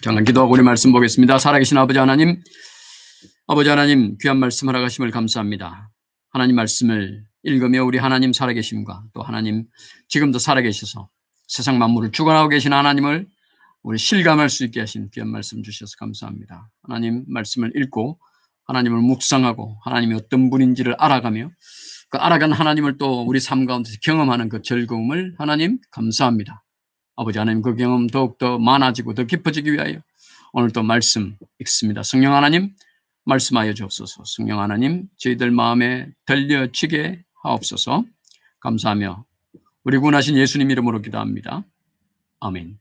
잠깐 기도하고 우리 말씀 보겠습니다. 살아계신 아버지 하나님 귀한 말씀 허락하심을 감사합니다. 하나님 말씀을 읽으며 우리 하나님 살아계심과 또 하나님 지금도 살아계셔서 세상 만물을 주관하고 계신 하나님을 우리 실감할 수 있게 하신 귀한 말씀 주셔서 감사합니다. 하나님 말씀을 읽고 하나님을 묵상하고 하나님이 어떤 분인지를 알아가며 그 알아간 하나님을 또 우리 삶 가운데서 경험하는 그 즐거움을 하나님 감사합니다. 아버지 하나님 그 경험 더욱더 많아지고 더 깊어지기 위하여 오늘 또 말씀 읽습니다. 성령 하나님 말씀하여 주옵소서. 성령 하나님 저희들 마음에 들려지게 하옵소서. 감사하며 우리 구원하신 예수님 이름으로 기도합니다. 아멘.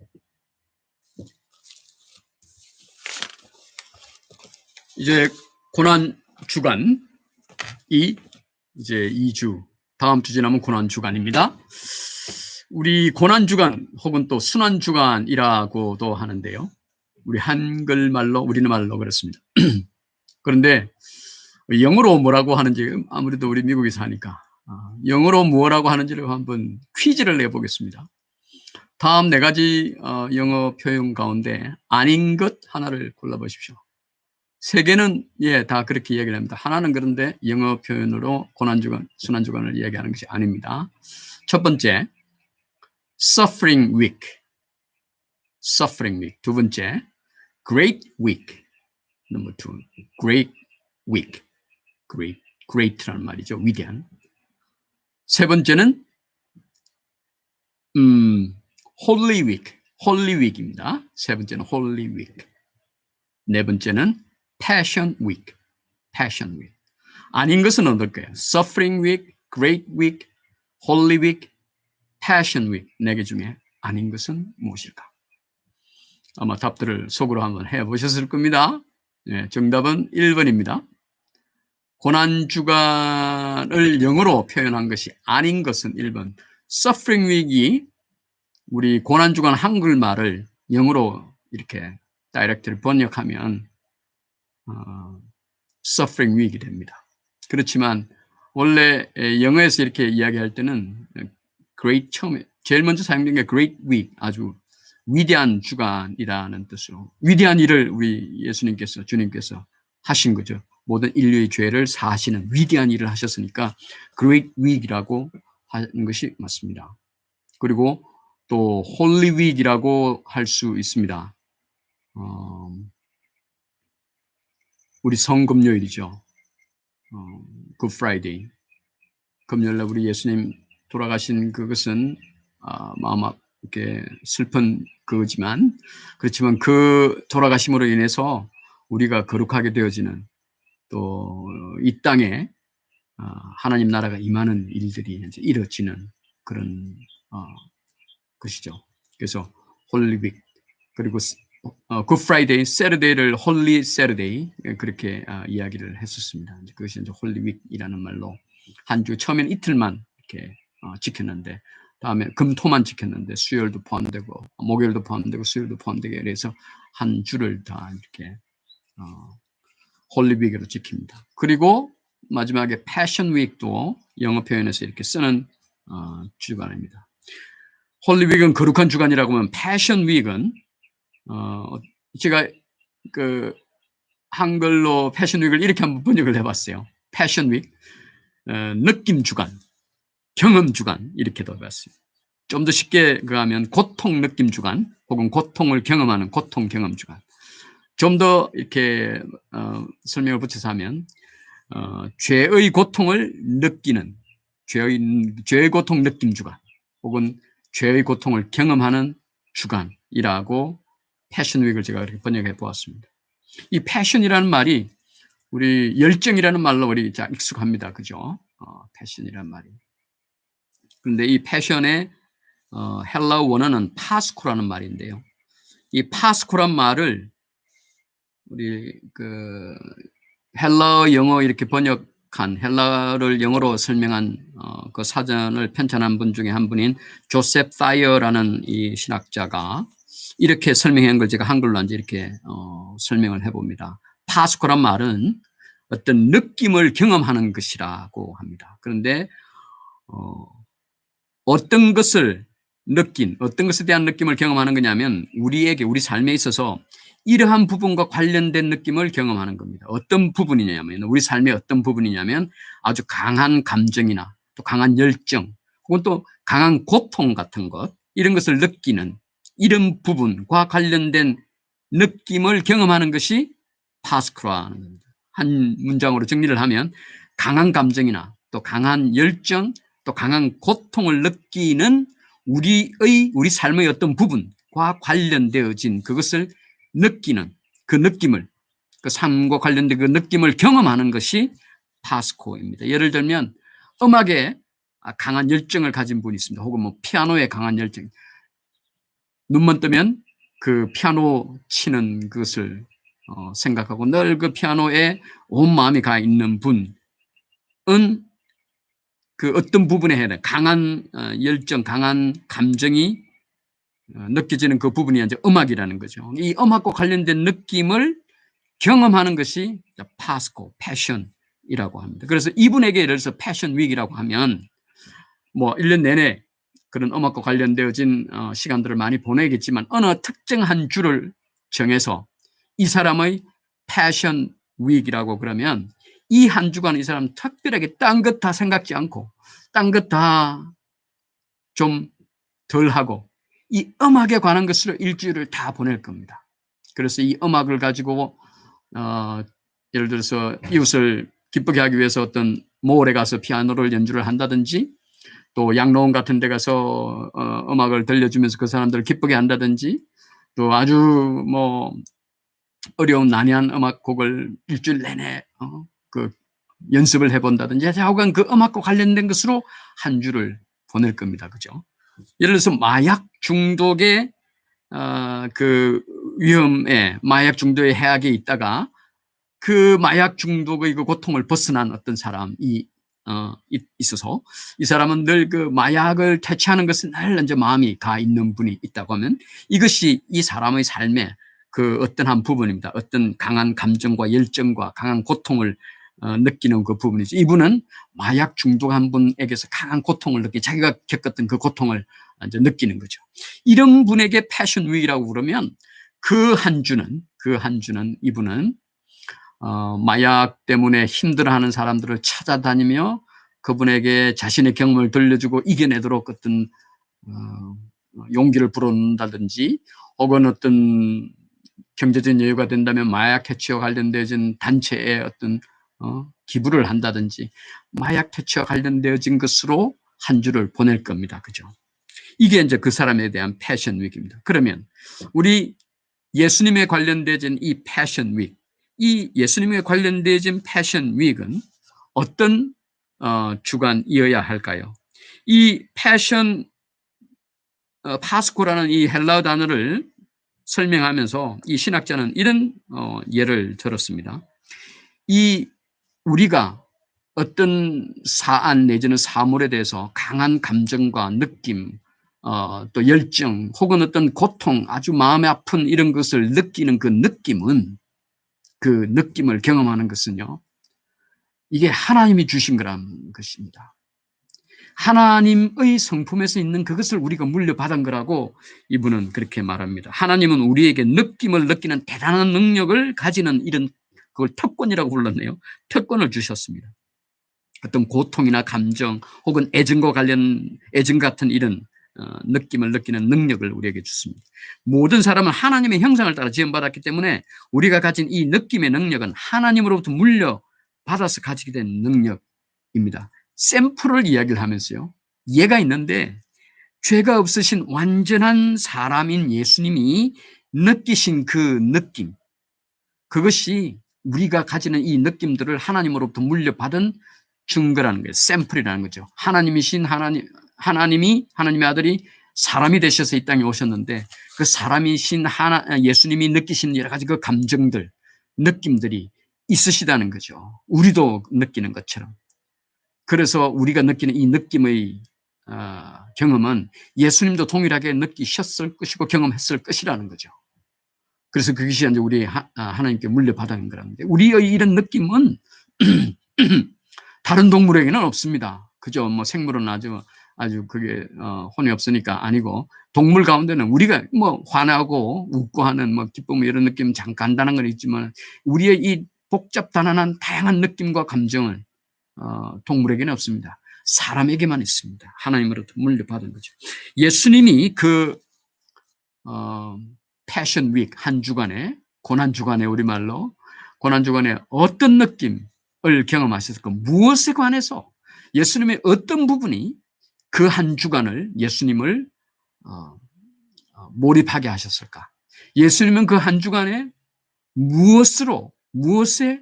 이제 고난 주간이 이제 2주 다음 주 지나면 고난 주간입니다. 우리 고난 주간 혹은 또 순환 주간이라고도 하는데요. 우리 한글말로 우리는 말로 그렇습니다. 그런데 영어로 뭐라고 하는지 아무래도 우리 미국에 사니까 영어로 뭐라고 하는지를 한번 퀴즈를 내보겠습니다. 다음 4가지 영어 표현 가운데 아닌 것 하나를 골라보십시오. 3개는 다 그렇게 이야기를 합니다. 하나는 그런데 영어 표현으로 고난주간, 순환주간을 이야기하는 것이 아닙니다. 첫 번째, suffering week. 두 번째, great week. number 2, great week. great라는 말이죠. 위대한. 세 번째는 holy week입니다. 세 번째는 holy week. 네 번째는 passion week. 아닌 것은 어떨까요? suffering week, great week, holy week, passion week. 4개 중에 아닌 것은 무엇일까? 아마 답들을 속으로 한번 해보셨을 겁니다. 정답은 1번입니다. 고난주간을 영어로 표현한 것이 아닌 것은 1번. suffering week이 우리 고난주간 한글말을 영어로 이렇게 다이렉트를 번역하면 suffering week이 됩니다. 그렇지만 원래 영어에서 이렇게 이야기할 때는 great 처음에 제일 먼저 사용된 게 great week, 아주 위대한 주간이라는 뜻으로 위대한 일을 우리 주님께서 하신 거죠. 모든 인류의 죄를 사하시는 위대한 일을 하셨으니까 great week이라고 하는 것이 맞습니다. 그리고 또 holy week이라고 할 수 있습니다. 우리 성금요일이죠. Good Friday. 금요일날 우리 예수님 돌아가신 그것은 마음 아프게 슬픈 그거지만 그렇지만 그 돌아가심으로 인해서 우리가 거룩하게 되어지는 또 이 땅에 하나님 나라가 임하는 일들이 이제 이루어지는 그런 것이죠. 그래서 홀리 윅 그리고 Good Friday, Saturday를 Holy Saturday 그렇게 이야기를 했었습니다. 그것이 이제 홀리 윅이라는 말로 한 주 처음엔 이틀만 이렇게 지켰는데 다음에 금토만 지켰는데 수요일도 포함되고 목요일도 포함되고 수요일도 포함되게 그래서 한 주를 다 이렇게 홀리 윅으로 지킵니다. 그리고 마지막에 패션 윅도 영어 표현에서 이렇게 쓰는 주간입니다. 홀리 윅은 거룩한 주간이라고 하면 패션 윅은 제가 그 한글로 패션 윅을 이렇게 한번 번역을 해봤어요. 패션 윅, 느낌 주간, 경험 주간 이렇게도 해봤어요. 좀 더 쉽게 하면 고통 느낌 주간 혹은 고통을 경험하는 고통 경험 주간. 좀 더 이렇게 설명을 붙여서 하면 죄의 고통을 느끼는 죄의 고통 느낌 주간 혹은 죄의 고통을 경험하는 주간이라고 패션 윅을 제가 이렇게 번역해 보았습니다. 이 패션이라는 말이 우리 열정이라는 말로 우리 자 익숙합니다. 그죠? 패션이라는 말이. 그런데 이 패션의 헬라어 원어는 파스코라는 말인데요. 이 파스코란 말을 우리 그 헬라어 영어 이렇게 번역한 헬라어를 영어로 설명한 그 사전을 편찬한 분 중에 한 분인 조셉 사이어라는 이 신학자가 이렇게 설명한 걸 제가 한글로 이제 이렇게 설명을 해봅니다. 파스코란 말은 어떤 느낌을 경험하는 것이라고 합니다. 그런데 어떤 것을 느낀 어떤 것에 대한 느낌을 경험하는 거냐면 우리에게 우리 삶에 있어서 이러한 부분과 관련된 느낌을 경험하는 겁니다. 어떤 부분이냐면 우리 삶의 어떤 부분이냐면 아주 강한 감정이나 또 강한 열정 혹은 또 강한 고통 같은 것 이런 것을 느끼는 이런 부분과 관련된 느낌을 경험하는 것이 파스쿠라는 겁니다. 한 문장으로 정리를 하면 강한 감정이나 또 강한 열정 또 강한 고통을 느끼는 우리 삶의 어떤 부분과 관련되어진 그것을 느끼는 그 느낌을 그 삶과 관련된 그 느낌을 경험하는 것이 파스코입니다. 예를 들면 음악에 강한 열정을 가진 분이 있습니다. 혹은 뭐 피아노에 강한 열정. 눈만 뜨면 그 피아노 치는 것을 생각하고 늘 그 피아노에 온 마음이 가 있는 분은 그 어떤 부분에 해야 돼. 강한 열정, 강한 감정이 느껴지는 그 부분이 이제 음악이라는 거죠. 이 음악과 관련된 느낌을 경험하는 것이 파스코, 패션이라고 합니다. 그래서 이분에게 예를 들어서 패션 윅이라고 하면 뭐 1년 내내 그런 음악과 관련되어진 시간들을 많이 보내겠지만 어느 특정 한 주를 정해서 이 사람의 패션 윅이라고 그러면 이 한 주간 이 사람 특별하게 딴 것 다 생각지 않고 딴 것 다 좀 덜 하고 이 음악에 관한 것으로 일주일을 다 보낼 겁니다. 그래서 이 음악을 가지고 예를 들어서 이웃을 기쁘게 하기 위해서 어떤 몰에 가서 피아노를 연주를 한다든지 또 양로원 같은 데 가서 음악을 들려주면서 그 사람들을 기쁘게 한다든지 또 아주 뭐 어려운 난해한 음악곡을 일주일 내내 그 연습을 해본다든지 하여간 그 음악과 관련된 것으로 한 주를 보낼 겁니다. 그죠? 예를 들어서 마약 중독의 그 위험에 마약 중독의 해악에 있다가 그 마약 중독의 그 고통을 벗어난 어떤 사람이 있어서 이 사람은 늘 그 마약을 퇴치하는 것은 늘 이제 마음이 가 있는 분이 있다고 하면 이것이 이 사람의 삶의 그 어떤 한 부분입니다. 어떤 강한 감정과 열정과 강한 고통을 느끼는 그 부분이죠. 이분은 마약 중독한 분에게서 강한 고통을 느끼 자기가 겪었던 그 고통을 이제 느끼는 거죠. 이런 분에게 패션 윅이라고 그러면 그 한 주는 이분은 마약 때문에 힘들어하는 사람들을 찾아다니며 그분에게 자신의 경험을 들려주고 이겨내도록 어떤 용기를 불어넣는다든지 혹은 어떤 경제적인 여유가 된다면 마약 퇴치와 관련되어진 단체에 어떤 기부를 한다든지 마약 퇴치와 관련되어진 것으로 한 주를 보낼 겁니다. 그죠? 이게 이제 그 사람에 대한 패션 윅입니다. 그러면 우리 예수님에 관련되어진 이 패션 윅, 이 예수님에 관련되어진 패션 윅은 어떤 주간이어야 할까요? 이 패션 파스코라는 이 헬라어 단어를 설명하면서 이 신학자는 이런 예를 들었습니다. 이 우리가 어떤 사안 내지는 사물에 대해서 강한 감정과 느낌, 또 열정 혹은 어떤 고통, 아주 마음이 아픈 이런 것을 느끼는 그 느낌을 경험하는 것은요, 이게 하나님이 주신 거란 것입니다. 하나님의 성품에서 있는 그것을 우리가 물려받은 거라고 이분은 그렇게 말합니다. 하나님은 우리에게 느낌을 느끼는 대단한 능력을 가지는 이런 그걸 특권이라고 불렀네요. 특권을 주셨습니다. 어떤 고통이나 감정 혹은 애증과 관련 애증 같은 이런 느낌을 느끼는 능력을 우리에게 줬습니다. 모든 사람은 하나님의 형상을 따라 지음받았기 때문에 우리가 가진 이 느낌의 능력은 하나님으로부터 물려받아서 가지게 된 능력입니다. 샘플을 이야기를 하면서요. 예가 있는데 죄가 없으신 완전한 사람인 예수님이 느끼신 그 느낌, 그것이 우리가 가지는 이 느낌들을 하나님으로부터 물려받은 증거라는 거예요. 샘플이라는 거죠. 하나님의 아들이 사람이 되셔서 이 땅에 오셨는데 그 사람이신 예수님이 느끼신 여러 가지 그 감정들, 느낌들이 있으시다는 거죠. 우리도 느끼는 것처럼. 그래서 우리가 느끼는 이 느낌의 경험은 예수님도 동일하게 느끼셨을 것이고 경험했을 것이라는 거죠. 그래서 그것이 이제 우리 하나님께 물려받은 거라는데 우리의 이런 느낌은 다른 동물에게는 없습니다. 그죠? 뭐 생물은 아주 아주 그게 혼이 없으니까 아니고, 동물 가운데는 우리가 뭐 화나고 웃고 하는 뭐 기쁨 이런 느낌 잠깐 간단한 건 있지만, 우리의 이 복잡단단한 다양한 느낌과 감정은 동물에게는 없습니다. 사람에게만 있습니다. 하나님으로부터 물려받은 거죠. 예수님이 그 패션 윅 한 주간에, 고난 주간에, 우리말로 고난 주간에 어떤 느낌을 경험하셨을까? 무엇에 관해서 예수님의 어떤 부분이 그 한 주간을 예수님을 몰입하게 하셨을까? 예수님은 그 한 주간에 무엇에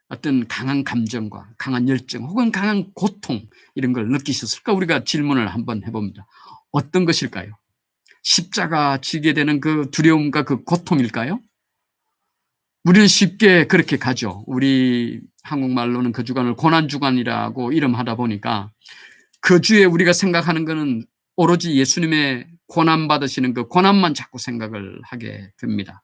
어떤 강한 감정과 강한 열정 혹은 강한 고통 이런 걸 느끼셨을까? 우리가 질문을 한번 해봅니다. 어떤 것일까요? 십자가 지게 되는 그 두려움과 그 고통일까요? 우리는 쉽게 그렇게 가죠. 우리 한국말로는 그 주간을 고난주간이라고 이름하다 보니까 그 주에 우리가 생각하는 것은 오로지 예수님의 고난받으시는 그 고난만 자꾸 생각을 하게 됩니다.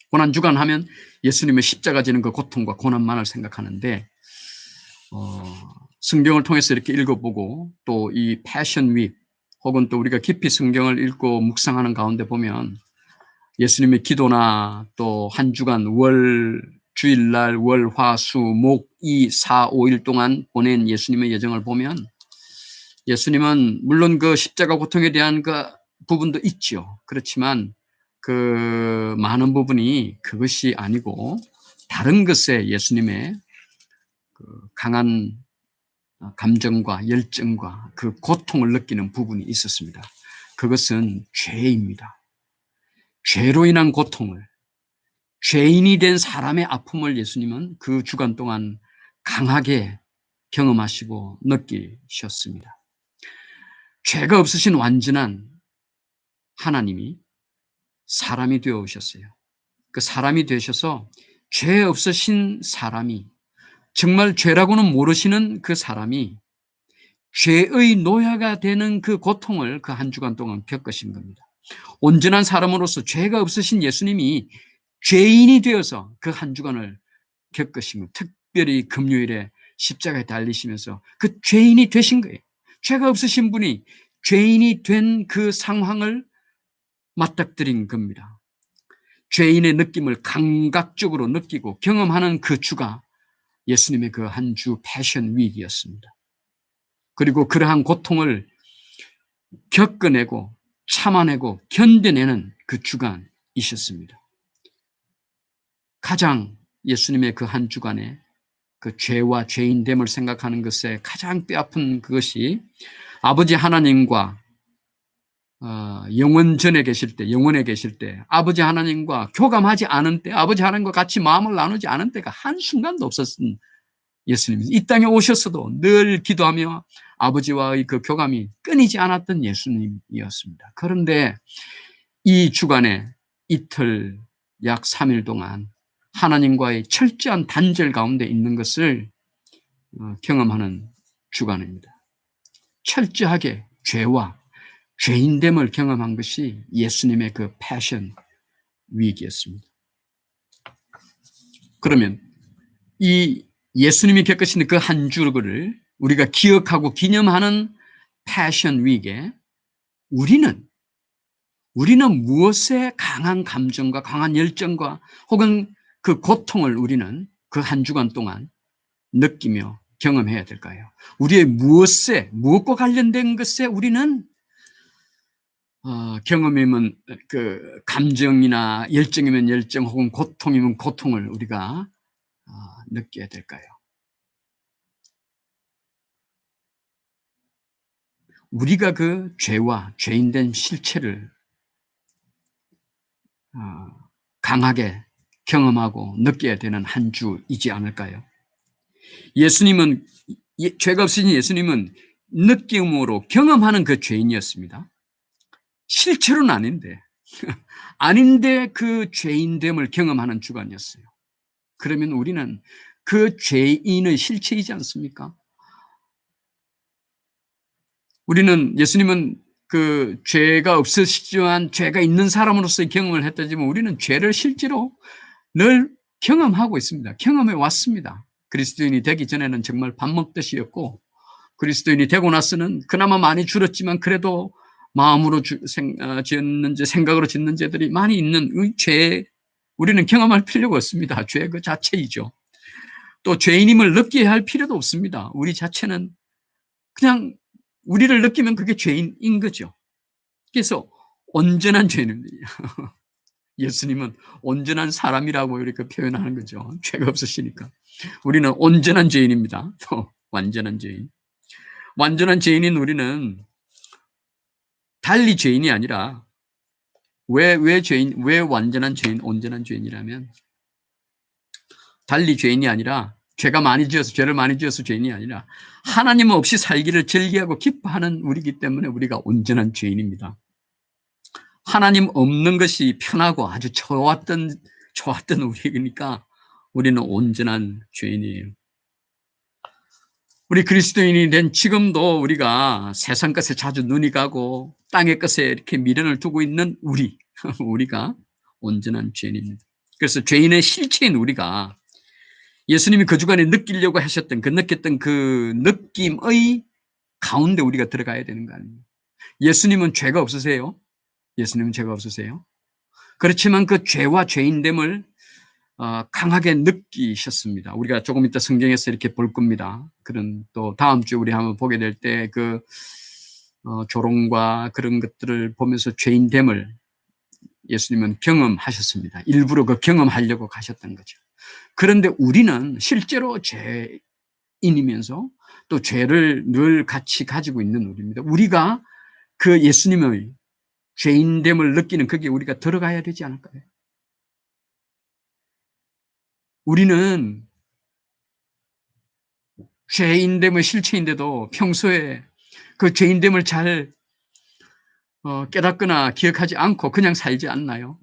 고난주간 하면 예수님의 십자가 지는 그 고통과 고난만을 생각하는데, 성경을 통해서 이렇게 읽어보고 또 이 패션 윅 혹은 또 우리가 깊이 성경을 읽고 묵상하는 가운데 보면 예수님의 기도나 또 한 주간 주일날 월, 화, 수, 목, 이, 사, 5일 동안 보낸 예수님의 여정을 보면 예수님은 물론 그 십자가 고통에 대한 그 부분도 있죠. 그렇지만 그 많은 부분이 그것이 아니고 다른 것에 예수님의 그 강한 감정과 열정과 그 고통을 느끼는 부분이 있었습니다. 그것은 죄입니다. 죄로 인한 고통을, 죄인이 된 사람의 아픔을 예수님은 그 주간 동안 강하게 경험하시고 느끼셨습니다. 죄가 없으신 완전한 하나님이 사람이 되어 오셨어요. 그 사람이 되셔서 죄 없으신 사람이, 정말 죄라고는 모르시는 그 사람이 죄의 노예가 되는 그 고통을 그 한 주간 동안 겪으신 겁니다. 온전한 사람으로서 죄가 없으신 예수님이 죄인이 되어서 그 한 주간을 겪으신 것, 특별히 금요일에 십자가에 달리시면서 그 죄인이 되신 거예요. 죄가 없으신 분이 죄인이 된 그 상황을 맞닥뜨린 겁니다. 죄인의 느낌을 감각적으로 느끼고 경험하는 그 주가 예수님의 그 한 주 패션 윅이었습니다. 그리고 그러한 고통을 겪어내고 참아내고 견뎌내는 그 주간이셨습니다. 가장 예수님의 그 한 주간에 그 죄와 죄인됨을 생각하는 것에 가장 뼈아픈 그것이 아버지 하나님과 영원에 계실 때 아버지 하나님과 교감하지 않은 때, 아버지 하나님과 같이 마음을 나누지 않은 때가 한순간도 없었던 예수님. 이 땅에 오셨어도 늘 기도하며 아버지와의 그 교감이 끊이지 않았던 예수님이었습니다. 그런데 이 주간에 이틀 약 3일 동안 하나님과의 철저한 단절 가운데 있는 것을 경험하는 주간입니다. 철저하게 죄와 죄인됨을 경험한 것이 예수님의 그 패션 윅이었습니다. 그러면 이 예수님이 겪으신 그 한 주를 우리가 기억하고 기념하는 패션 윅에 우리는 무엇에 강한 감정과 강한 열정과 혹은 그 고통을 우리는 그 한 주간 동안 느끼며 경험해야 될까요? 우리의 무엇과 관련된 것에 우리는 경험이면 그 감정이나 열정이면 열정 혹은 고통이면 고통을 우리가 느껴야 될까요? 우리가 그 죄와 죄인된 실체를 강하게 경험하고 느껴야 되는 한 주이지 않을까요? 예수님은, 죄가 없으신 예수님은 느낌으로 경험하는 그 죄인이었습니다. 실체로는 아닌데 그 죄인됨을 경험하는 주간이었어요. 그러면 우리는 그 죄인의 실체이지 않습니까? 예수님은 그 죄가 없으시지만 죄가 있는 사람으로서의 경험을 했다지만 우리는 죄를 실제로 늘 경험하고 있습니다. 경험해 왔습니다. 그리스도인이 되기 전에는 정말 밥 먹듯이였고 그리스도인이 되고 나서는 그나마 많이 줄었지만 그래도 마음으로 짓는 죄, 생각으로 짓는 죄들이 많이 있는 이 죄, 우리는 경험할 필요가 없습니다. 죄 그 자체이죠. 또 죄인임을 느끼게 할 필요도 없습니다. 우리 자체는 그냥 우리를 느끼면 그게 죄인인 거죠. 그래서 온전한 죄인입니다. 예수님은 온전한 사람이라고 이렇게 표현하는 거죠. 죄가 없으시니까. 우리는 온전한 죄인입니다. 완전한 죄인. 완전한 죄인인 우리는 달리 죄인이 아니라 왜 완전한 죄인, 온전한 죄인이라면 달리 죄인이 아니라 죄를 많이 지어서 죄인이 아니라 하나님 없이 살기를 즐기하고 기뻐하는 우리이기 때문에 우리가 온전한 죄인입니다. 하나님 없는 것이 편하고 아주 좋았던 우리니까 우리는 온전한 죄인이에요. 우리 그리스도인이 된 지금도 우리가 세상 것에 자주 눈이 가고 땅의 것에 이렇게 미련을 두고 있는 우리가 온전한 죄인입니다. 그래서 죄인의 실체인 우리가 예수님이 그 주간에 느끼려고 하셨던 느꼈던 그 느낌의 가운데 우리가 들어가야 되는 거 아닙니까? 예수님은 죄가 없으세요? 예수님은 죄가 없으세요? 그렇지만 그 죄와 죄인됨을 강하게 느끼셨습니다. 우리가 조금 이따 성경에서 이렇게 볼 겁니다. 그런 또 다음 주에 우리 한번 보게 될 때 그 조롱과 그런 것들을 보면서 죄인됨을 예수님은 경험하셨습니다. 일부러 그 경험하려고 가셨던 거죠. 그런데 우리는 실제로 죄인이면서 또 죄를 늘 같이 가지고 있는 우리입니다. 우리가 그 예수님의 죄인됨을 느끼는 거기에 우리가 들어가야 되지 않을까요? 우리는 죄인됨의 실체인데도 평소에 그 죄인됨을 잘 깨닫거나 기억하지 않고 그냥 살지 않나요?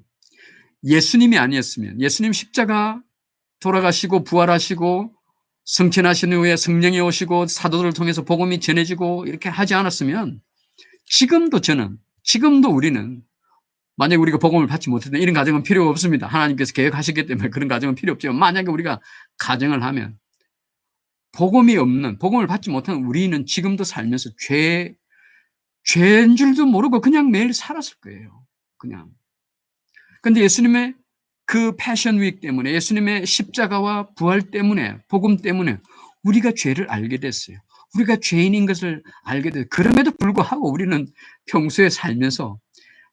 예수님이 아니었으면, 예수님 십자가 돌아가시고 부활하시고 승천하신 후에 성령이 오시고 사도들을 통해서 복음이 전해지고 이렇게 하지 않았으면 지금도 우리는 만약에 우리가 복음을 받지 못했다 이런 가정은 필요 없습니다. 하나님께서 계획하셨기 때문에 그런 가정은 필요 없지만 만약에 우리가 가정을 하면 복음을 받지 못한 우리는 지금도 살면서 죄인 줄도 모르고 그냥 매일 살았을 거예요. 그냥. 근데 예수님의 그 패션 위크 때문에 예수님의 십자가와 부활 때문에 복음 때문에 우리가 죄를 알게 됐어요. 우리가 죄인인 것을 알게 됐어요. 그럼에도 불구하고 우리는 평소에 살면서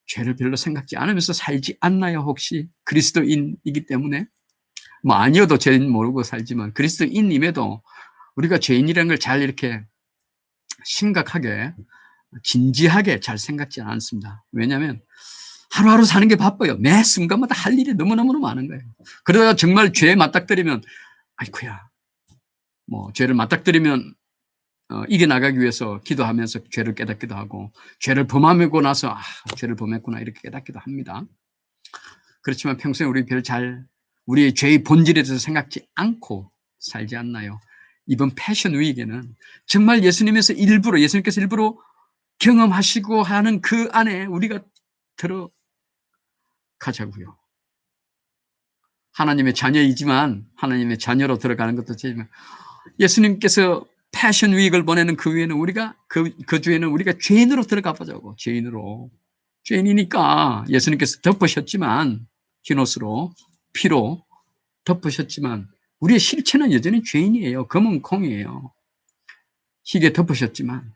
죄를 별로 생각지 않으면서 살지 않나요? 혹시 그리스도인이기 때문에 뭐 아니어도 죄인 모르고 살지만 그리스도인임에도 우리가 죄인이라는 걸 잘 이렇게 심각하게 진지하게 잘 생각지 않습니다. 왜냐하면 하루하루 사는 게 바빠요. 매 순간마다 할 일이 너무너무 많은 거예요. 그러다가 정말 죄에 맞닥뜨리면 아이쿠야 뭐 죄를 맞닥뜨리면 이겨나가기 위해서 기도하면서 죄를 깨닫기도 하고 죄를 범하고 나서 죄를 범했구나 이렇게 깨닫기도 합니다. 그렇지만 평소에 우리의 죄의 본질에 대해서 생각지 않고 살지 않나요? 이번 패션 위기에는 정말 예수님께서 일부러 경험하시고 하는 그 안에 우리가 들어가자고요. 하나님의 자녀이지만 하나님의 자녀로 들어가는 것도 죄지만 예수님께서 패션 위기를 보내는 그 위에는 우리가 그 주에는 우리가 죄인으로 들어가 보자고. 죄인이니까 예수님께서 덮으셨지만 흰옷으로 피로 덮으셨지만 우리의 실체는 여전히 죄인이에요. 검은 콩이에요. 희게 덮으셨지만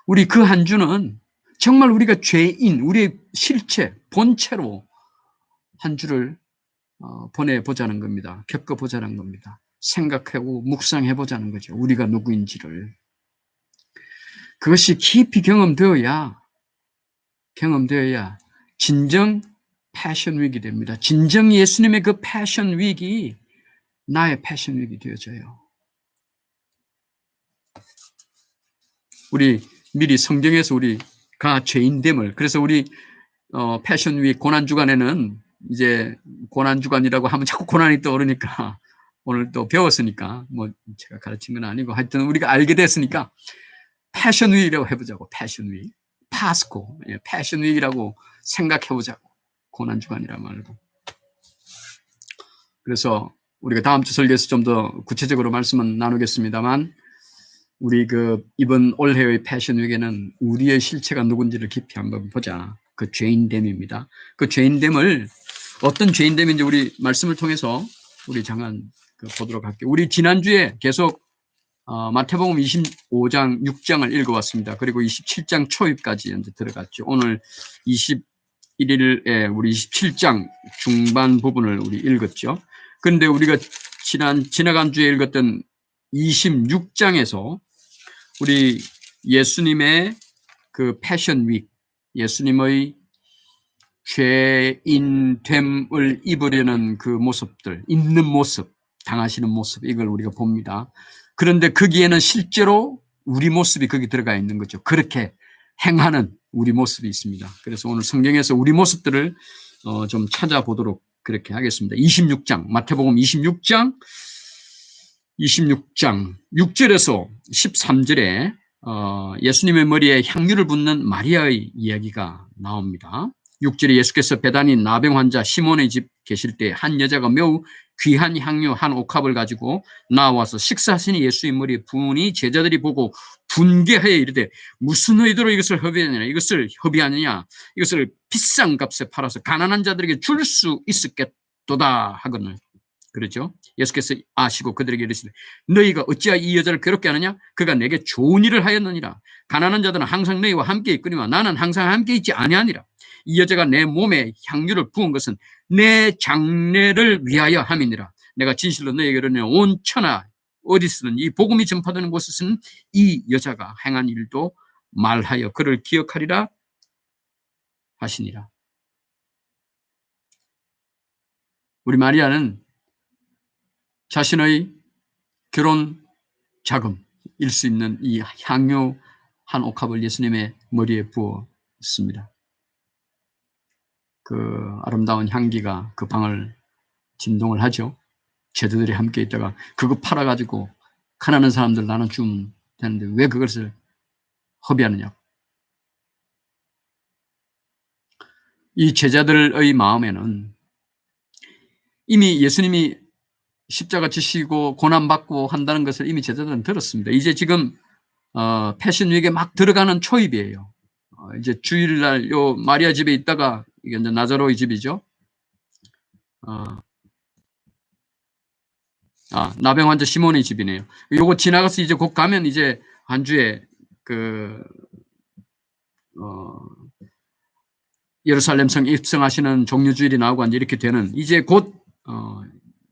우리 그 한 주는 정말 우리가 죄인, 우리의 실체, 본체로 한 주를 보내보자는 겁니다. 겪어보자는 겁니다. 생각하고 묵상해보자는 거죠. 우리가 누구인지를. 그것이 깊이 경험되어야 진정 패션 위기 됩니다. 진정 예수님의 그 패션 위기 나의 패션 위기 되어져요. 우리 미리 성경에서 우리가 죄인됨을 그래서 우리 패션 위기 고난주간에는 이제 고난주간이라고 하면 자꾸 고난이 떠오르니까 오늘 또 배웠으니까 뭐 제가 가르친 건 아니고 하여튼 우리가 알게 됐으니까 패션 위기라고 해보자고. 패션 위기 파스코 패션 위기라고 생각해보자고. 고난주간이라 말고. 그래서 우리가 다음 주 설교에서 좀 더 구체적으로 말씀은 나누겠습니다만 우리 이번 올해의 패션 위크에는 우리의 실체가 누군지를 깊이 한번 보자. 그 죄인됨입니다. 그 죄인됨을 어떤 죄인됨인지 우리 말씀을 통해서 우리 잠깐 보도록 할게요. 우리 지난주에 계속 마태복음 25장, 6장을 읽어왔습니다. 그리고 27장 초입까지 이제 들어갔죠. 오늘 21일에 우리 27장 중반 부분을 우리 읽었죠. 그런데 우리가 지나간 주에 읽었던 26장에서 우리 예수님의 그 패션 윅, 예수님의 죄인됨을 입으려는 그 모습들, 있는 모습, 당하시는 모습, 이걸 우리가 봅니다. 그런데 거기에는 실제로 우리 모습이 거기 들어가 있는 거죠. 그렇게 행하는 우리 모습이 있습니다. 그래서 오늘 성경에서 우리 모습들을 좀 찾아보도록 그렇게 하겠습니다. 26장, 마태복음 26장 6절에서 13절에 예수님의 머리에 향유를 붓는 마리아의 이야기가 나옵니다. 6절에 예수께서 베다니 나병 환자 시몬의 집 계실 때 한 여자가 매우 귀한 향유 한 옥합을 가지고 나와서 식사하시니 예수의 머리에 부으니 제자들이 보고 분개하여 이르되 무슨 의도로 이것을 허비하느냐 이것을 비싼 값에 팔아서 가난한 자들에게 줄 수 있었겠도다 하거늘. 그러죠. 예수께서 아시고 그들에게 이르시되 너희가 어찌하여 이 여자를 괴롭게 하느냐? 그가 내게 좋은 일을 하였느니라. 가난한 자들은 항상 너희와 함께 있거니와 나는 항상 함께 있지 아니하니라. 이 여자가 내 몸에 향유를 부은 것은 내 장례를 위하여 함이니라. 내가 진실로 너희에게 이르노니 온 천하 어디서든 이 복음이 전파되는 곳에서는 이 여자가 행한 일도 말하여 그를 기억하리라 하시니라. 우리 마리아는 자신의 결혼 자금일 수 있는 이 향유 한 옥합을 예수님의 머리에 부었습니다. 그 아름다운 향기가 그 방을 진동을 하죠. 제자들이 함께 있다가 그거 팔아가지고 가난한 사람들 나는 주면 되는데 왜 그것을 허비하느냐. 이 제자들의 마음에는 이미 예수님이 십자가 지시고 고난받고 한다는 것을 이미 제자들은 들었습니다. 이제 지금 패션 위크에 막 들어가는 초입이에요. 이제 주일날 요 마리아 집에 있다가 이게 이제 나자로의 집이죠. 나병 환자 시몬의 집이네요. 요거 지나가서 이제 곧 가면 이제 한 주에 예루살렘 성 입성하시는 종료주일이 나오고 이렇게 되는 이제 곧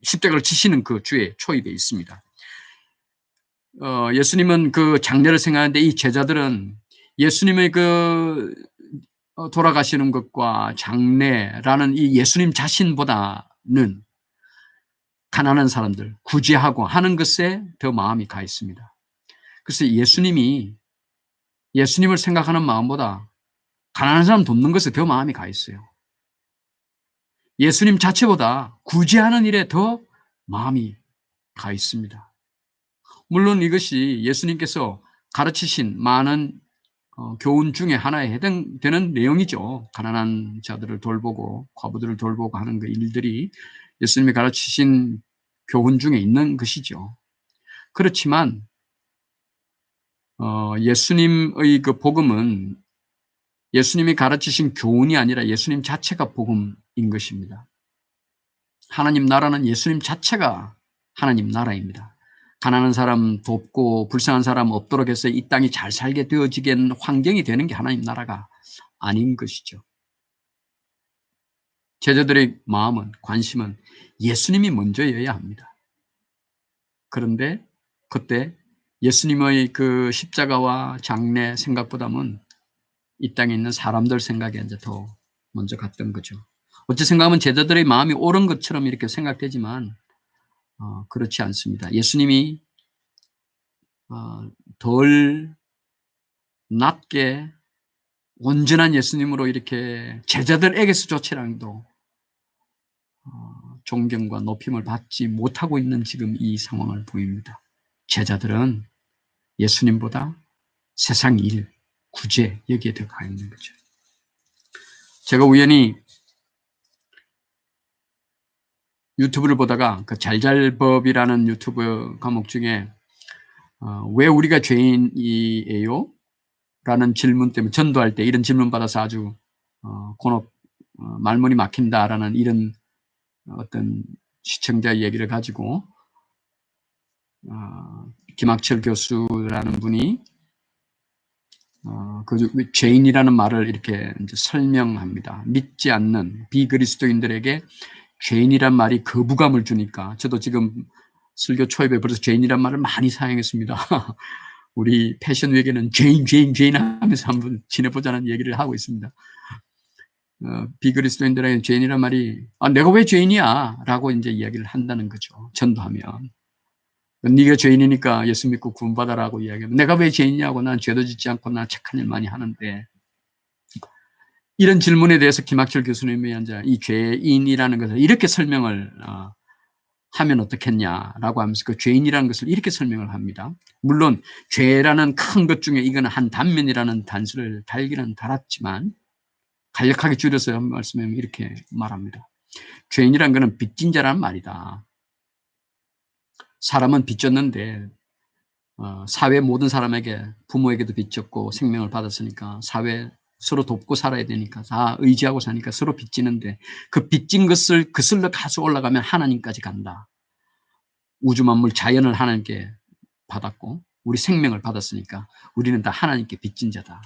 십자가를 지시는 그 주의 초입에 있습니다. 예수님은 그 장례를 생각하는데 이 제자들은 예수님의 돌아가시는 것과 장례라는 이 예수님 자신보다는 가난한 사람들, 구제하고 하는 것에 더 마음이 가 있습니다. 그래서 예수님을 생각하는 마음보다 가난한 사람 돕는 것에 더 마음이 가 있어요. 예수님 자체보다 구제하는 일에 더 마음이 가 있습니다. 물론 이것이 예수님께서 가르치신 많은 교훈 중에 하나에 해당되는 내용이죠. 가난한 자들을 돌보고 과부들을 돌보고 하는 그 일들이 예수님이 가르치신 교훈 중에 있는 것이죠. 그렇지만 예수님의 그 복음은 예수님이 가르치신 교훈이 아니라 예수님 자체가 복음인 것입니다. 하나님 나라는 예수님 자체가 하나님 나라입니다. 가난한 사람 돕고 불쌍한 사람 없도록 해서 이 땅이 잘 살게 되어지게 환경이 되는 게 하나님 나라가 아닌 것이죠. 제자들의 마음은, 관심은 예수님이 먼저여야 합니다. 그런데 그때 예수님의 그 십자가와 장례 생각보다는 이 땅에 있는 사람들 생각에 이제 더 먼저 갔던 거죠. 어찌 생각하면 제자들의 마음이 옳은 것처럼 이렇게 생각되지만 그렇지 않습니다. 예수님이 덜 낮게 온전한 예수님으로 이렇게 제자들에게서조차도 존경과 높임을 받지 못하고 있는 지금 이 상황을 보입니다. 제자들은 예수님보다 세상 일, 구제 여기에 더 가 있는 거죠. 제가 우연히 유튜브를 보다가 그 잘잘법이라는 유튜브 과목 중에 왜 우리가 죄인이에요? 라는 질문 때문에 전도할 때 이런 질문 받아서 아주 곤혹 말문이 막힌다라는 이런 어떤 시청자 얘기를 가지고 김학철 교수라는 분이 그 죄인이라는 말을 이렇게 이제 설명합니다. 믿지 않는 비그리스도인들에게 죄인이란 말이 거부감을 주니까 저도 지금 설교 초입에 벌써 죄인이란 말을 많이 사용했습니다. 우리 패션위에게는 죄인 하면서 한번 지내보자는 얘기를 하고 있습니다. 비그리스도인들에게 죄인이란 말이 내가 왜 죄인이야? 라고 이제 이야기를 한다는 거죠. 전도하면. 네가 죄인이니까 예수 믿고 구원받아라고 이야기하면 내가 왜 죄인이냐고 난 죄도 짓지 않고 난 착한 일 많이 하는데 이런 질문에 대해서 김학철 교수님이 이제 이 죄인이라는 것을 이렇게 설명을 하면 어떻겠냐라고 하면서 그 죄인이라는 것을 이렇게 설명을 합니다. 물론 죄라는 큰 것 중에 이거는 한 단면이라는 단서를 달기는 달았지만 간략하게 줄여서 말씀하면 이렇게 말합니다. 죄인이란 것은 빚진 자란 말이다. 사람은 빚졌는데 사회 모든 사람에게 부모에게도 빚졌고 생명을 받았으니까 사회 서로 돕고 살아야 되니까 다 의지하고 사니까 서로 빚지는데 그 빚진 것을 그슬러 가서 올라가면 하나님까지 간다. 우주 만물 자연을 하나님께 받았고 우리 생명을 받았으니까 우리는 다 하나님께 빚진 자다.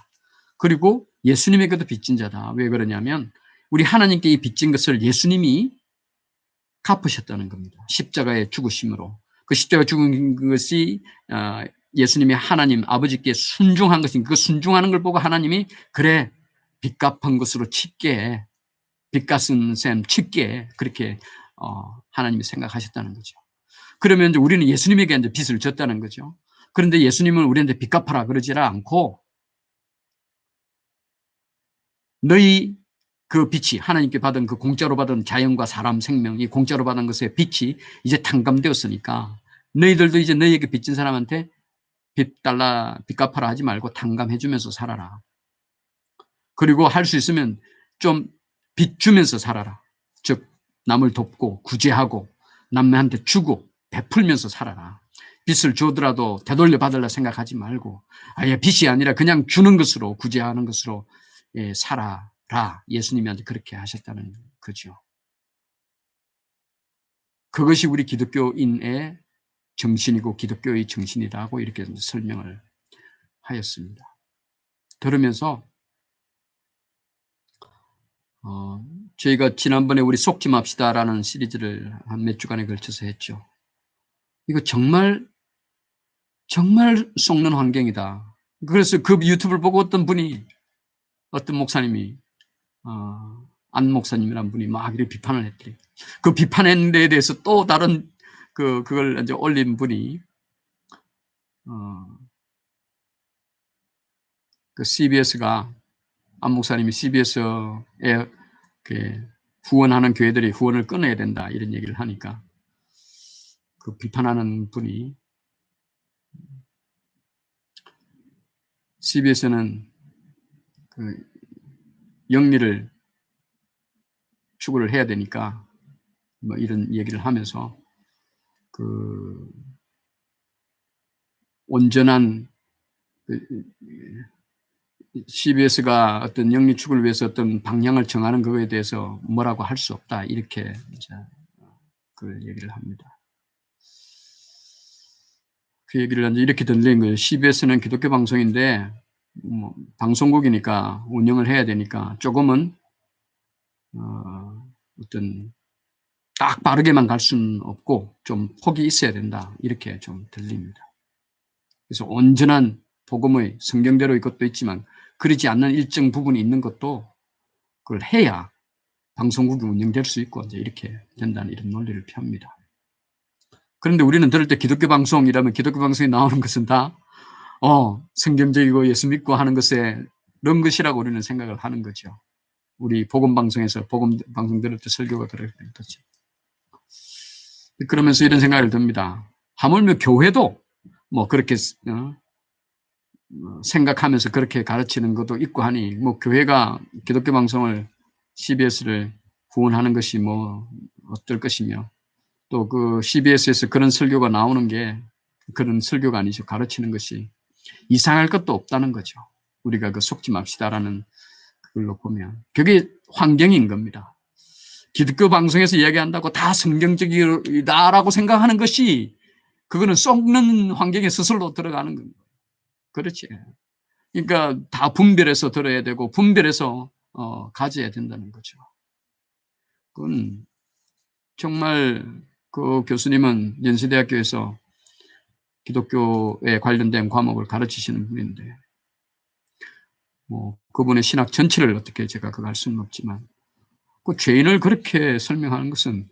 그리고 예수님에게도 빚진 자다. 왜 그러냐면 우리 하나님께 이 빚진 것을 예수님이 갚으셨다는 겁니다. 십자가의 죽으심으로. 그 십자가 죽은 것이 예수님이 하나님 아버지께 순종한 것이니까 그 순종하는 걸 보고 하나님이 그래 빚 갚은 것으로 칠게 빚 갚은 셈 칠게 그렇게 하나님이 생각하셨다는 거죠. 그러면 이제 우리는 예수님에게 이제 빚을 졌다는 거죠. 그런데 예수님은 우리한테 빚 갚아라 그러지 않고 너희 그 빚이 하나님께 받은 그 공짜로 받은 자연과 사람 생명이 공짜로 받은 것의 빚이 이제 탕감되었으니까 너희들도 이제 너희에게 빚진 사람한테 빚 달라 빚 갚아라 하지 말고 탕감해 주면서 살아라. 그리고 할 수 있으면 좀 빚 주면서 살아라. 즉 남을 돕고 구제하고 남한테 주고 베풀면서 살아라. 빚을 주더라도 되돌려 받으려 생각하지 말고 아예 빚이 아니라 그냥 주는 것으로 구제하는 것으로 살아라. 예수님이 그렇게 하셨다는 거죠. 그것이 우리 기독교인의 정신이고 기독교의 정신이라고 이렇게 설명을 하였습니다. 들으면서 저희가 지난번에 우리 속지 맙시다라는 시리즈를 한 몇 주간에 걸쳐서 했죠. 이거 정말 속는 환경이다. 그래서 그 유튜브를 보고 어떤 목사님이 안 목사님이란 분이 막 이렇게 비판을 했더래. 그 비판한 데에 대해서 또 다른 그걸 이제 올린 분이 그 CBS가 안 목사님이 CBS에 후원하는 교회들이 후원을 끊어야 된다 이런 얘기를 하니까 그 비판하는 분이 CBS는 그 영리를 추구를 해야 되니까 뭐 이런 얘기를 하면서 그 온전한 CBS가 어떤 영리 추구를 위해서 어떤 방향을 정하는 그거에 대해서 뭐라고 할 수 없다 이렇게 이제 그 얘기를 합니다. 그 얘기를 이제 이렇게 들린 거예요. CBS는 기독교 방송인데 뭐 방송국이니까 운영을 해야 되니까 조금은 어떤 딱 바르게만 갈 수는 없고 좀 폭이 있어야 된다 이렇게 좀 들립니다. 그래서 온전한 복음의 성경대로 이것도 있지만 그러지 않는 일정 부분이 있는 것도 그걸 해야 방송국이 운영될 수 있고 이제 이렇게 된다는 이런 논리를 펴니다. 그런데 우리는 들을 때 기독교 방송이라면 기독교 방송에 나오는 것은 다 성경적이고 예수 믿고 하는 것에 이런 것이라고 우리는 생각을 하는 거죠. 우리 복음 방송에서 복음 방송 들을 때 설교가 그렇게 됐죠. 그러면서 이런 생각을 듭니다. 하물며 교회도 뭐 그렇게 생각하면서 그렇게 가르치는 것도 있고 하니 뭐 교회가 기독교 방송을 CBS를 후원하는 것이 뭐 어떨 것이며 또 그 CBS에서 그런 설교가 나오는 게 그런 설교가 아니죠. 가르치는 것이 이상할 것도 없다는 거죠. 우리가 그 속지 맙시다라는 그걸로 보면 그게 환경인 겁니다. 기독교 방송에서 이야기한다고 다 성경적이다라고 생각하는 것이 그거는 썩는 환경에 스스로 들어가는 겁니다. 그렇지. 그러니까 다 분별해서 들어야 되고 분별해서 가져야 된다는 거죠. 그건 정말 그 교수님은 연세대학교에서 기독교에 관련된 과목을 가르치시는 분인데 뭐 그분의 신학 전체를 어떻게 제가 그거 할 수는 없지만 그 죄인을 그렇게 설명하는 것은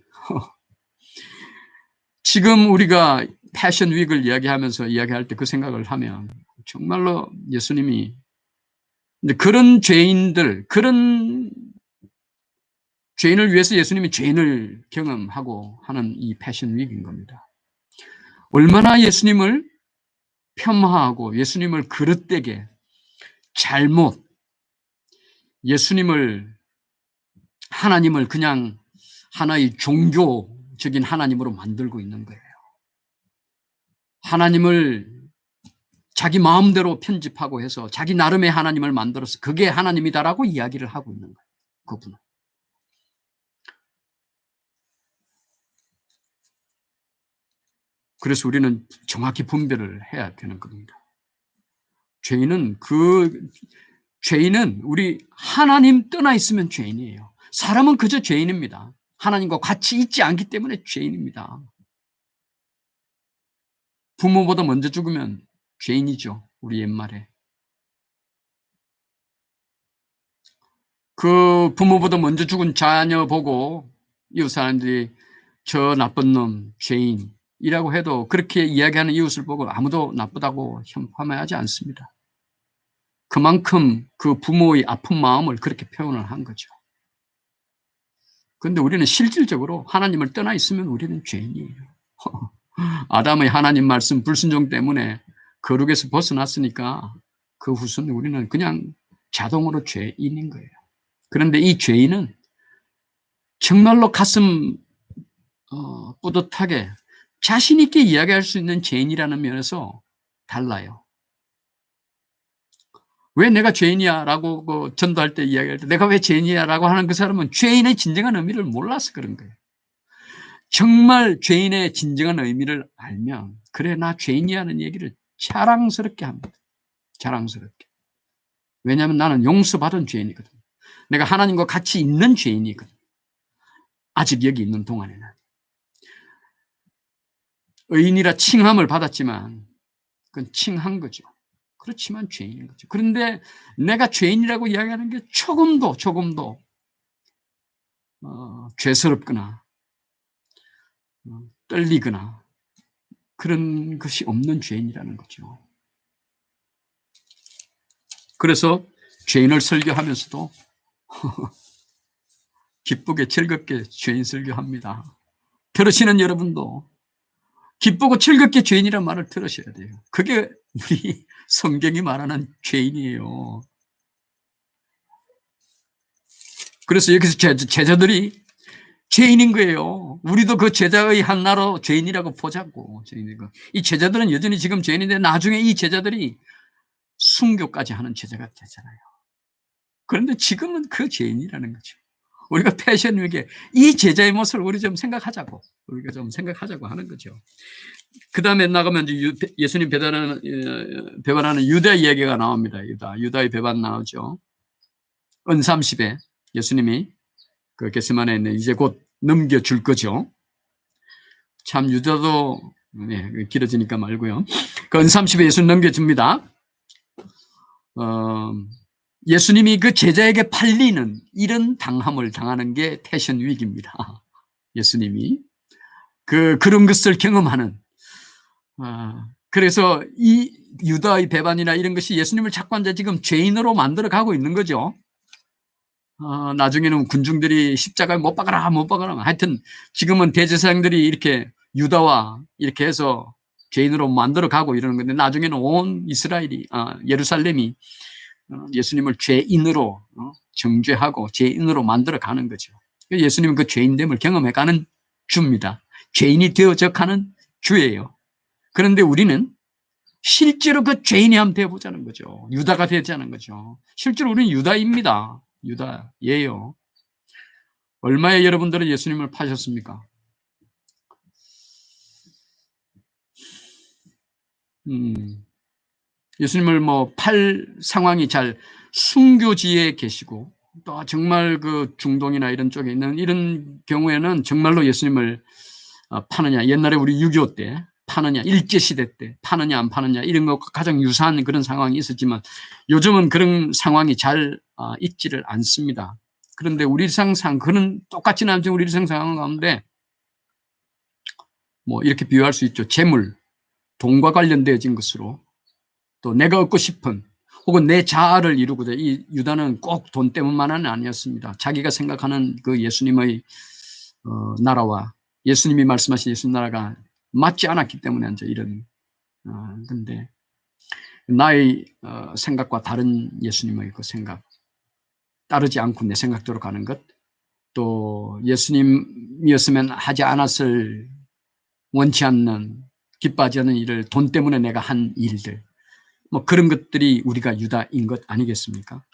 지금 우리가 패션 윅을 이야기하면서 이야기할 때 그 생각을 하면 정말로 예수님이 그런 죄인들, 그런 죄인을 위해서 예수님이 죄인을 경험하고 하는 이 패션 윅인 겁니다. 얼마나 예수님을 폄하하고 예수님을 그릇되게 잘못 예수님을 하나님을 그냥 하나의 종교적인 하나님으로 만들고 있는 거예요. 하나님을 자기 마음대로 편집하고 해서 자기 나름의 하나님을 만들어서 그게 하나님이다라고 이야기를 하고 있는 거예요. 그분은. 그래서 우리는 정확히 분별을 해야 되는 겁니다. 죄인은 우리 하나님 떠나 있으면 죄인이에요. 사람은 그저 죄인입니다. 하나님과 같이 있지 않기 때문에 죄인입니다. 부모보다 먼저 죽으면 죄인이죠. 우리 옛말에. 그 부모보다 먼저 죽은 자녀 보고 이웃 사람들이 저 나쁜 놈, 죄인이라고 해도 그렇게 이야기하는 이웃을 보고 아무도 나쁘다고 혐파하지 않습니다. 그만큼 그 부모의 아픈 마음을 그렇게 표현을 한 거죠. 그런데 우리는 실질적으로 하나님을 떠나 있으면 우리는 죄인이에요. 아담의 하나님 말씀 불순종 때문에 거룩에서 벗어났으니까 그 후손 우리는 그냥 자동으로 죄인인 거예요. 그런데 이 죄인은 정말로 가슴 뿌듯하게 자신 있게 이야기할 수 있는 죄인이라는 면에서 달라요. 왜 내가 죄인이야? 라고 전도할 때 이야기할 때 내가 왜 죄인이야? 라고 하는 그 사람은 죄인의 진정한 의미를 몰라서 그런 거예요. 정말 죄인의 진정한 의미를 알면 그래 나 죄인이야 하는 얘기를 자랑스럽게 합니다. 자랑스럽게. 왜냐하면 나는 용서받은 죄인이거든. 내가 하나님과 같이 있는 죄인이거든. 아직 여기 있는 동안에는. 의인이라 칭함을 받았지만 그건 칭한 거죠. 그렇지만 죄인인 거죠. 그런데 내가 죄인이라고 이야기하는 게 조금도 죄스럽거나 떨리거나 그런 것이 없는 죄인이라는 거죠. 그래서 죄인을 설교하면서도 기쁘게 즐겁게 죄인 설교합니다. 들으시는 여러분도 기쁘고 즐겁게 죄인이란 말을 들으셔야 돼요. 그게 우리 성경이 말하는 죄인이에요. 그래서 여기서 제자들이 죄인인 거예요. 우리도 그 제자의 하나로 죄인이라고 보자고. 이 제자들은 여전히 지금 죄인인데 나중에 이 제자들이 순교까지 하는 제자가 되잖아요. 그런데 지금은 그 죄인이라는 거죠. 우리가 패션 위기에 이 제자의 모습을 우리 좀 생각하자고. 우리가 좀 생각하자고 하는 거죠. 그 다음에 나가면 예수님 배반하는 유다 이야기가 나옵니다. 유다의 배반 나오죠. 은삼십에 예수님이 그 겟세마네에 있는 이제 곧 넘겨줄 거죠. 참 유다도 길어지니까 말고요. 그 은삼십에 예수님 넘겨줍니다. 예수님이 그 제자에게 팔리는 이런 당함을 당하는 게 패션 위기입니다. 예수님이 그런 것을 경험하는 그래서 이 유다의 배반이나 이런 것이 예수님을 자꾸 이제 지금 죄인으로 만들어 가고 있는 거죠. 나중에는 군중들이 십자가에 못 박아라 하여튼 지금은 대제사장들이 이렇게 유다와 이렇게 해서 죄인으로 만들어 가고 이러는 건데 나중에는 온 이스라엘이 예루살렘이 예수님을 죄인으로 정죄하고 죄인으로 만들어 가는 거죠. 예수님은 그 죄인됨을 경험해 가는 주입니다. 죄인이 되어져 가는 주예요. 그런데 우리는 실제로 그 죄인이 한번 되어보자는 거죠. 유다가 되자는 거죠. 실제로 우리는 유다입니다. 유다예요. 얼마에 여러분들은 예수님을 파셨습니까? 예수님을 팔 상황이 잘 순교지에 계시고 또 정말 그 중동이나 이런 쪽에 있는 이런 경우에는 정말로 예수님을 파느냐, 옛날에 우리 6.25 때 파느냐, 일제시대 때 파느냐 안 파느냐 이런 것과 가장 유사한 그런 상황이 있었지만 요즘은 그런 상황이 잘 있지를 않습니다. 그런데 우리 일상상 그런 똑같지는 않지만 우리 일상 상황 가운데 이렇게 비유할 수 있죠. 재물, 돈과 관련되어진 것으로 또 내가 얻고 싶은 혹은 내 자아를 이루고자 이 유다는 꼭 돈 때문만은 아니었습니다. 자기가 생각하는 그 예수님의 나라와 예수님이 말씀하신 예수 나라가 맞지 않았기 때문에 이제 이런 근데 나의 생각과 다른 예수님의 그 생각 따르지 않고 내 생각대로 가는 것 또 예수님이었으면 하지 않았을 원치 않는 기뻐하지 않는 일을 돈 때문에 내가 한 일들 그런 것들이 우리가 유다인 것 아니겠습니까?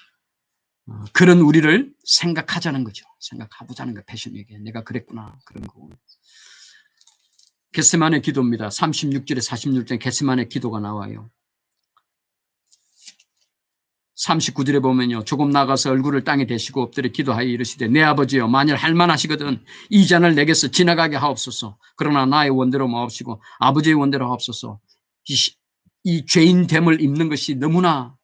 그런 우리를 생각하자는 거죠. 생각해보자는 거, 패션에게. 내가 그랬구나. 그런 거. 겟세마네 기도입니다. 36절에 46절에 겟세마네 기도가 나와요. 39절에 보면요. 조금 나가서 얼굴을 땅에 대시고 엎드려 기도하여 이르시되 내 아버지여 만일 할만하시거든 이 잔을 내게서 지나가게 하옵소서. 그러나 나의 원대로 마옵시고 아버지의 원대로 하옵소서. 이 죄인됨을 입는 것이 너무나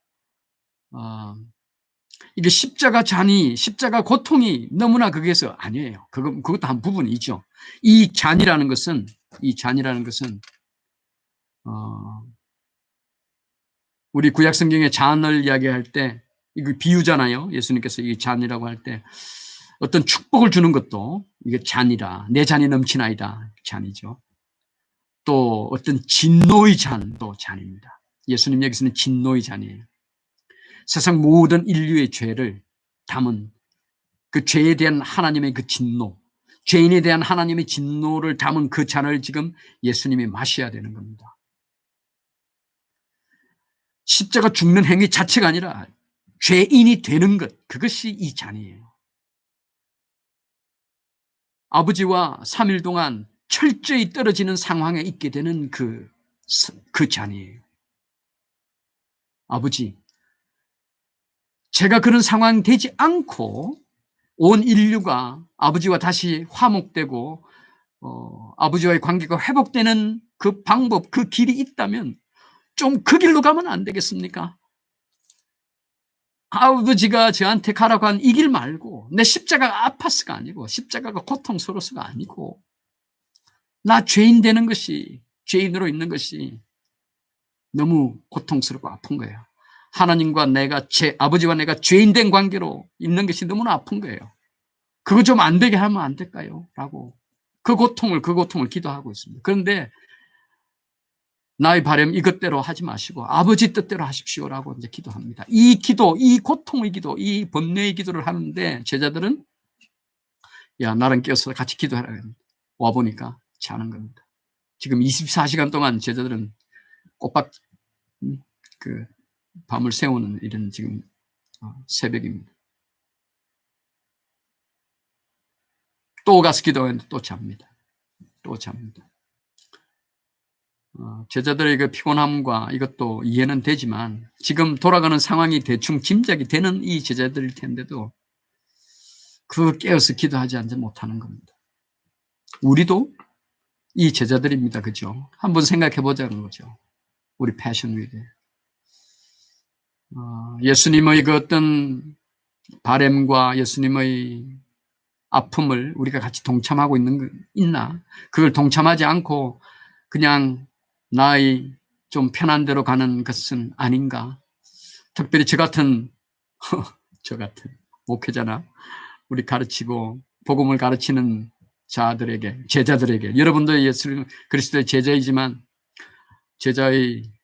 이게 십자가 잔이 십자가 고통이 너무나 거기에서 아니에요. 그것도 한 부분이죠. 이 잔이라는 것은 우리 구약 성경의 잔을 이야기할 때 이거 비유잖아요. 예수님께서 이 잔이라고 할 때 어떤 축복을 주는 것도 이게 잔이라 내 잔이 넘치나이다 잔이죠. 또 어떤 진노의 잔도 잔입니다. 예수님 여기서는 진노의 잔이에요. 세상 모든 인류의 죄를 담은 그 죄에 대한 하나님의 그 진노, 죄인에 대한 하나님의 진노를 담은 그 잔을 지금 예수님이 마셔야 되는 겁니다. 십자가 죽는 행위 자체가 아니라 죄인이 되는 것, 그것이 이 잔이에요. 아버지와 3일 동안 철저히 떨어지는 상황에 있게 되는 그 잔이에요. 아버지, 제가 그런 상황 되지 않고 온 인류가 아버지와 다시 화목되고 아버지와의 관계가 회복되는 그 방법, 그 길이 있다면 좀 그 길로 가면 안 되겠습니까? 아버지가 저한테 가라고 한 이 길 말고 내 십자가가 아팠어가 아니고 십자가가 고통스러워서가 아니고 나 죄인 되는 것이 죄인으로 있는 것이 너무 고통스럽고 아픈 거예요. 하나님과 아버지와 내가 죄인 된 관계로 있는 것이 너무나 아픈 거예요. 그거 좀 안 되게 하면 안 될까요? 라고 그 고통을 기도하고 있습니다. 그런데 나의 바람 이것대로 하지 마시고 아버지 뜻대로 하십시오라고 이제 기도합니다. 이 기도, 이 고통의 기도, 이 번뇌의 기도를 하는데 제자들은 야 나랑 껴서 같이 기도하라 와 보니까 자는 겁니다. 지금 24시간 동안 제자들은 꼬박 그 밤을 새우는 이런 지금 새벽입니다. 또 가서 기도하는데 또 잡니다. 또 잡니다. 제자들의 그 피곤함과 이것도 이해는 되지만 지금 돌아가는 상황이 대충 짐작이 되는 이 제자들일 텐데도 그 깨어서 기도하지 않지 못하는 겁니다. 우리도 이 제자들입니다. 그죠? 한번 생각해 보자는 거죠. 우리 패션 위에. 예수님의 그 어떤 바램과 예수님의 아픔을 우리가 같이 동참하고 있나? 그걸 동참하지 않고 그냥 나의 좀 편한 대로 가는 것은 아닌가? 특별히 저 같은 목회자나 우리 가르치고 복음을 가르치는 제자들에게 여러분도 예수 그리스도의 제자이지만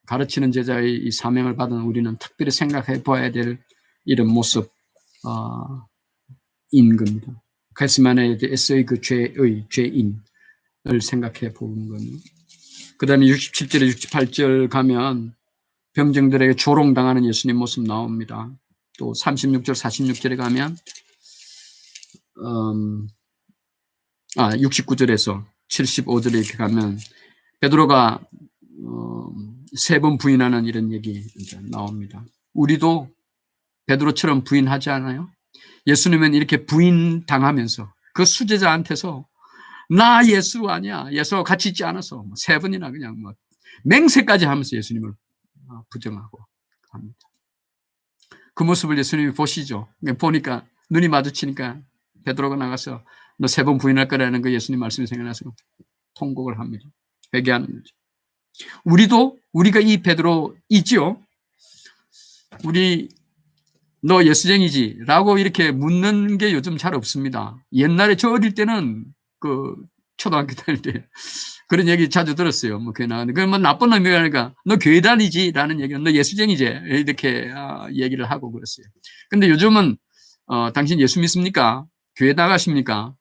가르치는 제자의 이 사명을 받은 우리는 특별히 생각해 봐야 될 이런 모습인 겁니다. 겟세마네에서의 그 죄인을 생각해 보는 겁니다. 그 다음에 67절에 68절 가면 병정들에게 조롱당하는 예수님 모습 나옵니다. 또 36절, 46절에 가면 69절에서 75절에 이렇게 가면 베드로가 3번 부인하는 이런 얘기 나옵니다. 우리도 베드로처럼 부인하지 않아요? 예수님은 이렇게 부인당하면서 그 수제자한테서 나 예수 아니야. 예수와 같이 있지 않아서 3번이나 그냥 맹세까지 하면서 예수님을 부정하고 합니다. 그 모습을 예수님이 보시죠. 보니까 눈이 마주치니까 베드로가 나가서 너 3번 부인할 거라는 그 예수님 말씀이 생각나서 통곡을 합니다. 회개하는 거죠. 우리가 이 베드로이지요. 우리 너 예수쟁이지? 라고 이렇게 묻는 게 요즘 잘 없습니다. 옛날에 저 어릴 때는 그 초등학교 다닐 때 그런 얘기 자주 들었어요. 교회 나가는데. 그러면 나쁜 놈이라니까 너 교회 다니지? 라는 얘기는 너 예수쟁이지? 이렇게 얘기를 하고 그랬어요. 근데 요즘은 당신 예수 믿습니까? 교회 나가십니까?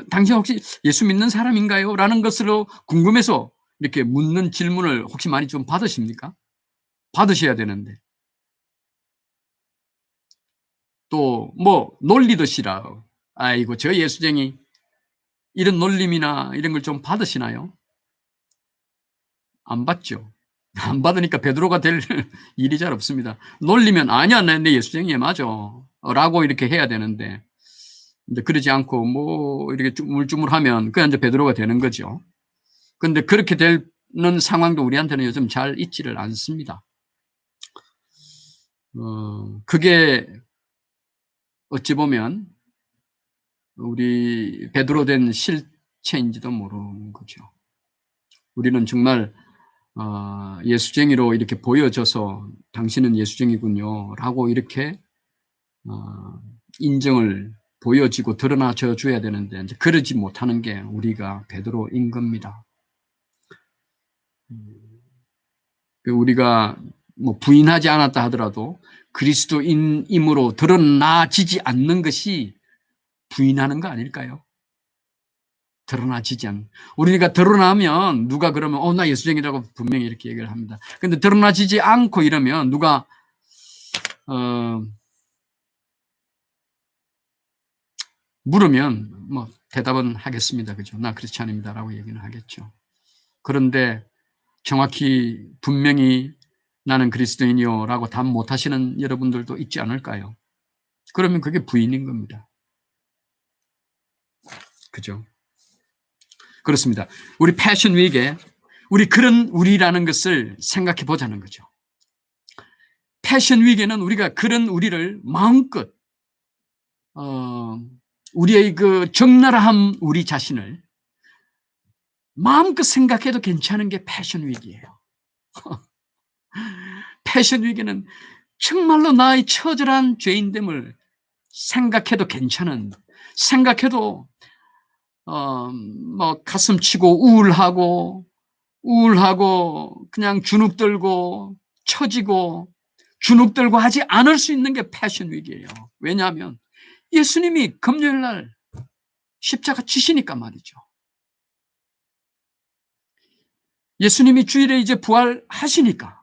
당신 혹시 예수 믿는 사람인가요? 라는 것으로 궁금해서 이렇게 묻는 질문을 혹시 많이 좀 받으십니까? 받으셔야 되는데. 또 놀리듯이라 아이고 저 예수쟁이 이런 놀림이나 이런 걸 좀 받으시나요? 안 받죠. 안 받으니까 베드로가 될 일이 잘 없습니다. 놀리면 아니야 내 예수쟁이야 맞아 라고 이렇게 해야 되는데 근데 그러지 않고 이렇게 주물주물하면 그냥 이제 베드로가 되는 거죠. 근데 그렇게 되는 상황도 우리한테는 요즘 잘 있지를 않습니다. 그게 어찌 보면 우리 베드로 된 실체인지도 모르는 거죠. 우리는 정말 예수쟁이로 이렇게 보여져서 당신은 예수쟁이군요 라고 이렇게 인정을 보여지고 드러나져 줘야 되는데 이제 그러지 못하는 게 우리가 베드로인 겁니다. 우리가 부인하지 않았다 하더라도 그리스도인임으로 드러나지지 않는 것이 부인하는 거 아닐까요? 드러나지지 않는. 우리가 드러나면 누가 그러면 나 예수쟁이라고 분명히 이렇게 얘기를 합니다. 근데 드러나지지 않고 이러면 누가 물으면 대답은 하겠습니다. 그죠? 나 크리스찬입니다라고 얘기는 하겠죠. 그런데 정확히 분명히 나는 그리스도인이요라고 답 못하시는 여러분들도 있지 않을까요? 그러면 그게 부인인 겁니다. 그죠? 그렇습니다. 우리 패션 위크에 우리 그런 우리라는 것을 생각해 보자는 거죠. 패션 위크에는 우리가 그런 우리를 마음껏 우리의 그 적나라한 우리 자신을 마음껏 생각해도 괜찮은 게 패션 위크예요. 패션 위크는 정말로 나의 처절한 죄인됨을 생각해도 괜찮은, 생각해도 가슴 치고 우울하고 그냥 주눅 들고 처지고 주눅 들고 하지 않을 수 있는 게 패션 위기예요. 왜냐하면 예수님이 금요일 날 십자가 지시니까 말이죠. 예수님이 주일에 이제 부활하시니까